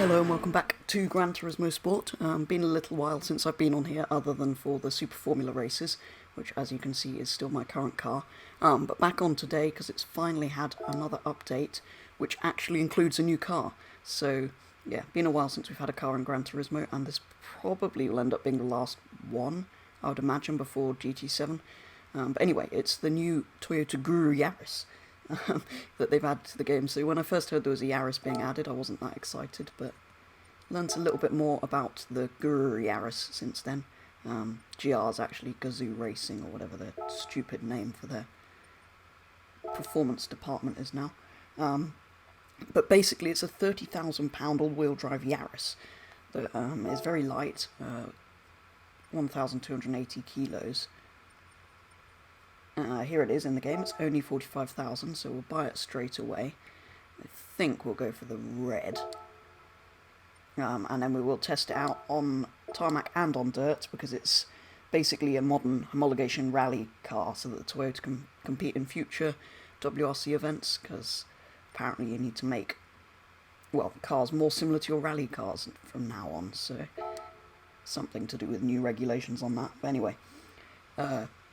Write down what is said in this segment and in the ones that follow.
Hello and welcome back to Gran Turismo Sport. Been a little while since I've been on here other than for the Super Formula races, which as you can see is still my current car. But back on today because it's finally had another update which actually includes a new car. So yeah, been a while since we've had a car in Gran Turismo, and this probably will end up being the last one, I would imagine, before GT7. But anyway, it's the new Toyota GR Yaris that they've added to the game. So when I first heard there was a Yaris being added, I wasn't that excited, but learnt a little bit more about the GR Yaris since then. GR's actually Gazoo Racing, or whatever their stupid name for their performance department is now. But basically it's a £30,000 all-wheel drive Yaris that is very light, 1,280 kilos. Here it is in the game. It's only 45,000, so we'll buy it straight away. I think we'll go for the red. And then we will test it out on tarmac and on dirt, because it's basically a modern homologation rally car, so that the Toyota can compete in future WRC events, because apparently you need to make, well, cars more similar to your rally cars from now on, so something to do with new regulations on that. But anyway,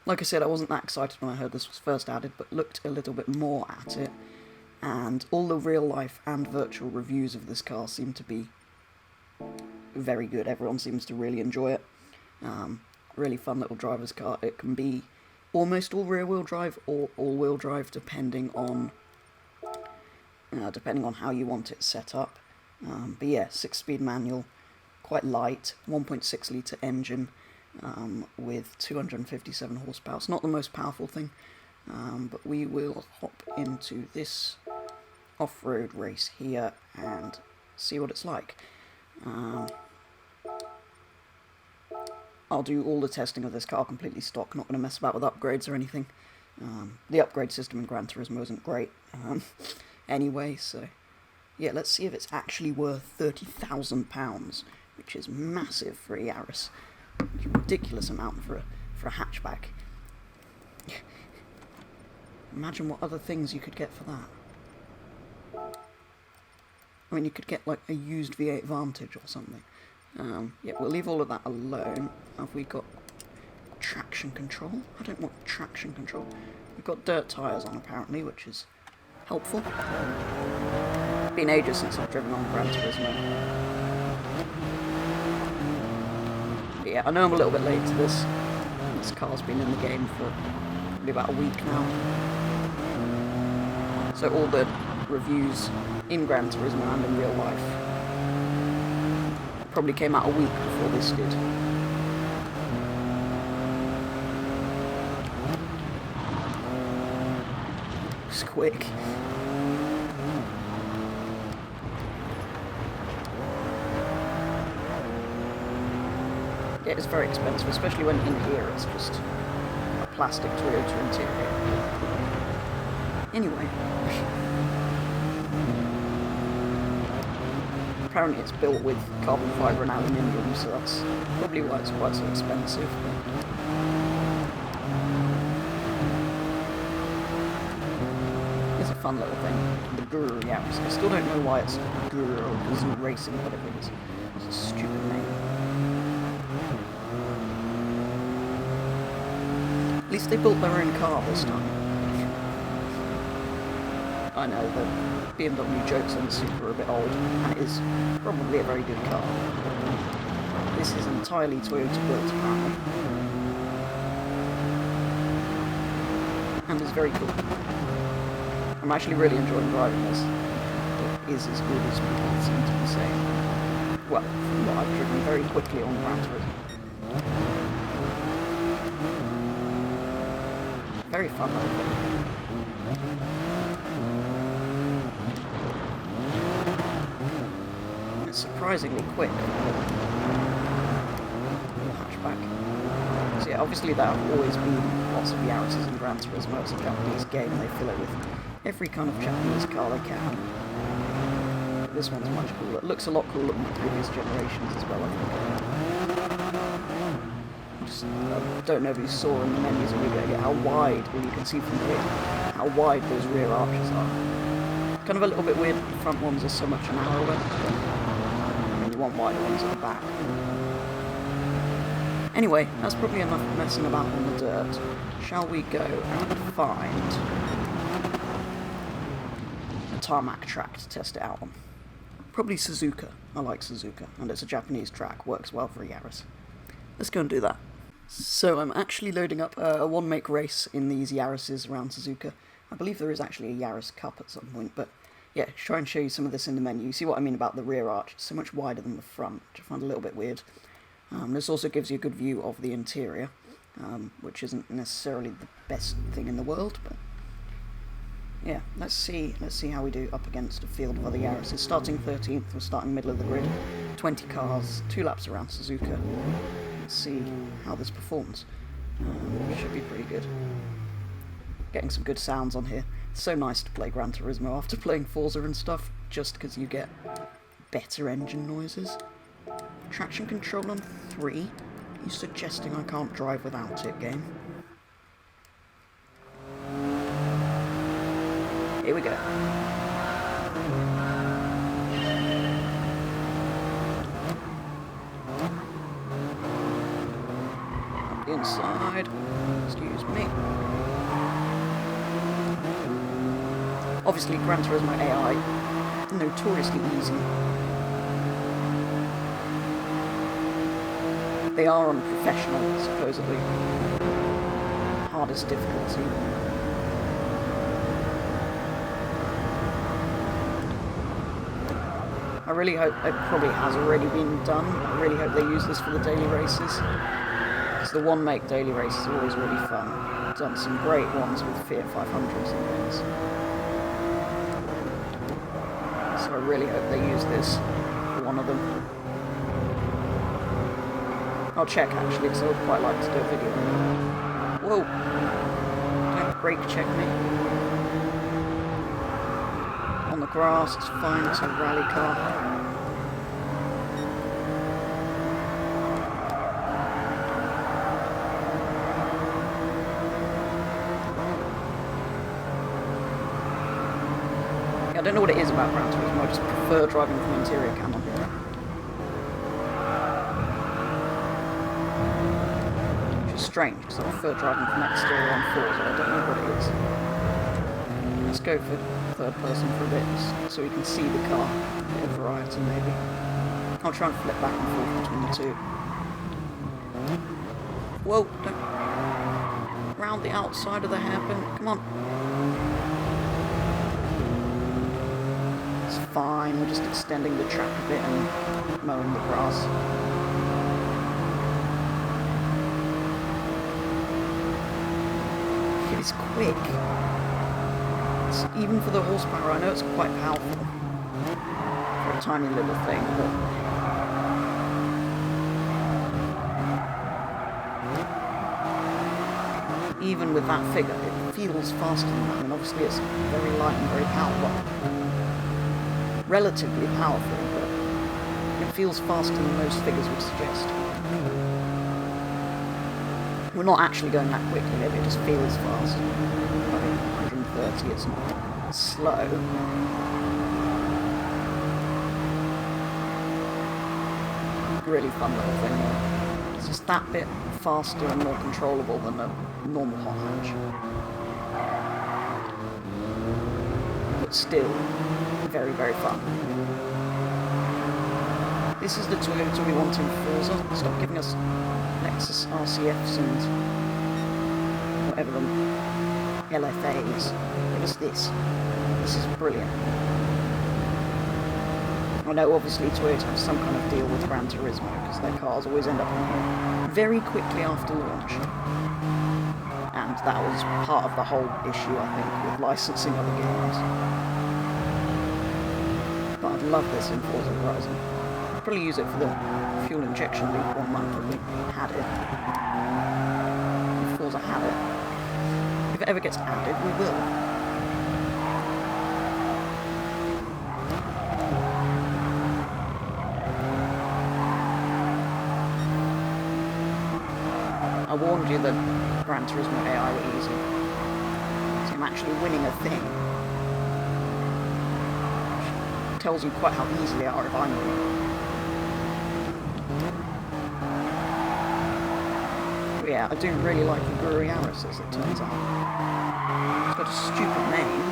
like I said, I wasn't that excited when I heard this was first added, but looked a little bit more at it, and all the real life and virtual reviews of this car seem to be very good. Everyone seems to really enjoy it. Really fun little driver's car. It can be almost all rear-wheel drive or all-wheel drive, depending on how you want it set up. But yeah, 6-speed manual, quite light, 1.6 litre engine. With 257 horsepower. It's not the most powerful thing, but we will hop into this off-road race here and see what it's like. I'll do all the testing of this car completely stock, not going to mess about with upgrades or anything. The upgrade system in Gran Turismo isn't great anyway, so yeah, let's see if it's actually worth £30,000, which is massive for a Yaris. It's a ridiculous amount for a hatchback. Imagine what other things you could get for that. I mean, you could get like a used V8 Vantage or something. Yeah, we'll leave all of that alone. Have we got traction control? I don't want traction control. We've got dirt tyres on apparently, which is helpful. Been ages since I've driven on Gran Turismo. Yeah, I know I'm a little bit late to this. This car's been in the game for probably about a week now. So all the reviews in Gran Turismo and in real life probably came out a week before this did. It's quick. Yeah, it's very expensive, especially when in here it's just a plastic Toyota interior. Anyway. Apparently it's built with carbon fibre and aluminium, so that's probably why it's quite so expensive. It's a fun little thing. The GR Yaris. I still don't know why it's GR or Gazoo Racing, whatever it is. It's a stupid name. At least they built their own car this time. I know, the BMW jokes on the Super are a bit old, and it is probably a very good car. This is entirely Toyota built, apparently. And it's very cool. I'm actually really enjoying driving this. It is as good as people seem to be saying. Well, from what I've driven very quickly on Gran Turismo. Very fun, I think. It's surprisingly quick for the hatchback. So yeah, obviously there have always been lots of Yarises in Gran Turismo. It's a Japanese game, they fill it with every kind of Japanese car they can. But this one's much cooler. It looks a lot cooler than the previous generations as well, I think. I don't know if you saw in the menus a week ago how wide, well you can see from here, how wide those rear arches are. Kind of a little bit weird, the front ones are so much narrower. want wider ones at the back. Anyway, that's probably enough messing about on the dirt. Shall we go and find a tarmac track to test it out on? Probably Suzuka. I like Suzuka, and it's a Japanese track, works well for a Yaris. Let's go and do that. So I'm actually loading up a one-make race in these Yarises around Suzuka. I believe there is actually a Yaris Cup at some point, but yeah, try and show you some of this in the menu. You see what I mean about the rear arch? It's so much wider than the front, which I find a little bit weird. This also gives you a good view of the interior, which isn't necessarily the best thing in the world, but yeah, let's see how we do up against a field of other Yarises. Starting 13th, we're starting middle of the grid, 20 cars, 2 laps around Suzuka. Let's see how this performs. Should be pretty good. Getting some good sounds on here. It's so nice to play Gran Turismo after playing Forza and stuff, just because you get better engine noises. Traction control on 3. Are you suggesting I can't drive without it, game? Here we go. Up the inside. Excuse me. Obviously, Gran Turismo AI, notoriously easy. They are on professional, supposedly. Hardest difficulty. I really hope it probably has already been done. I really hope they use this for the daily races. Because the one-make daily races are always really fun. I've done some great ones with Fiat 500s and things. So I really hope they use this for one of them. I'll check actually, because I would quite like to do a video on that. Whoa! Don't brake check me. On the grass, it's fine, it's a rally car. Yeah, I don't know what it is about Gran Turismo, I just prefer driving from interior camera. Strange, because I prefer driving from exterior on Forza, I don't know what it is. Let's go for third person for a bit, so we can see the car, a bit of variety maybe. I'll try and flip back and forth between the two. Whoa, don't... Round the outside of the hairpin, come on. It's fine, we're just extending the track a bit and mowing the grass. It's quick. Even for the horsepower, I know it's quite powerful for a tiny little thing, but even with that figure, it feels faster than that. I mean, obviously it's very light and very powerful, relatively powerful, but it feels faster than most figures would suggest. We're not actually going that quickly, maybe it just feels fast. I mean, 130, it's not slow. Really fun little thing though. It's just that bit faster and more controllable than a normal hot hatch. But still, very, very fun. This is the Toyota we want in Forza. Stop giving us Lexus RCFs and whatever them LFAs. Give us this. This is brilliant. I know obviously Toyota have some kind of deal with Gran Turismo because their cars always end up on here very quickly after launch. And that was part of the whole issue, I think, with licensing other games. But I'd love this in Forza Horizon. I'd probably use it for the fuel injection loop one month if we had it. If Forza had it. If it ever gets added, we will. I warned you that Gran Turismo AI were easy. So I'm actually winning a thing. Which tells you quite how easy they are if I'm winning. But yeah, I do really like the GR Yaris, as it turns out. It's got a stupid name,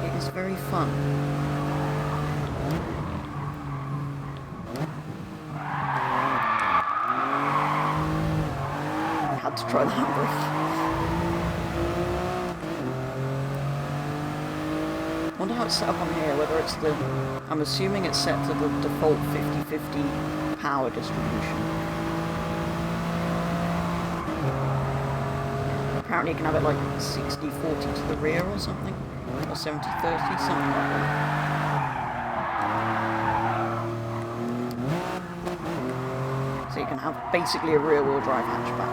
but it is very fun. I had to try the handbrake. I wonder how it's set up on here, whether it's the... I'm assuming it's set to the default 50-50 power distribution. Apparently you can have it like 60-40 to the rear or something, or 70-30, something like that. So you can have basically a rear-wheel drive hatchback.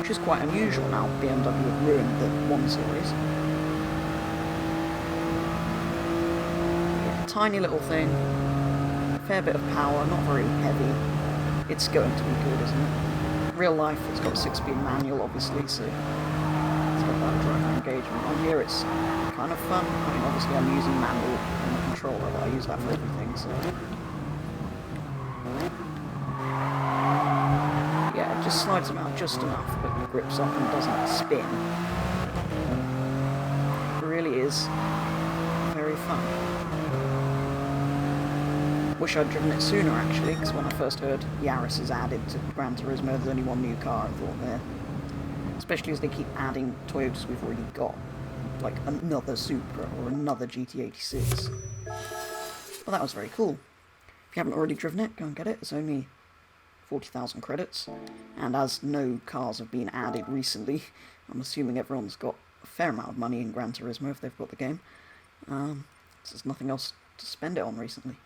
Which is quite unusual now. BMW have ruined the 1 Series. Yeah, tiny little thing, fair bit of power, not very heavy. It's going to be good, isn't it? Real life, it's got a 6-speed manual, obviously, so it's got that driver engagement. On here, it's kind of fun. I mean, obviously, I'm using manual on the controller, but I use that for everything, so. Yeah, it just slides them out just enough, but grips up and doesn't spin. It really is very fun. Wish I'd driven it sooner, actually, because when I first heard Yaris is added to Gran Turismo, there's only one new car, I thought there. Especially as they keep adding Toyotas we've already got, like another Supra or another GT86. Well, that was very cool. If you haven't already driven it, go and get it. It's only 40,000 credits, and as no cars have been added recently, I'm assuming everyone's got a fair amount of money in Gran Turismo if they've got the game. So there's nothing else to spend it on recently.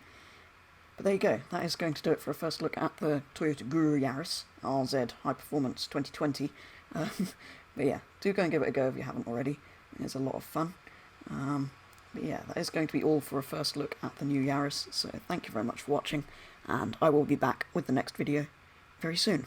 But there you go, that is going to do it for a first look at the Toyota GR Yaris RZ High Performance 2020. But yeah, do go and give it a go if you haven't already. It's a lot of fun. But yeah, that is going to be all for a first look at the new Yaris, so thank you very much for watching, and I will be back with the next video very soon.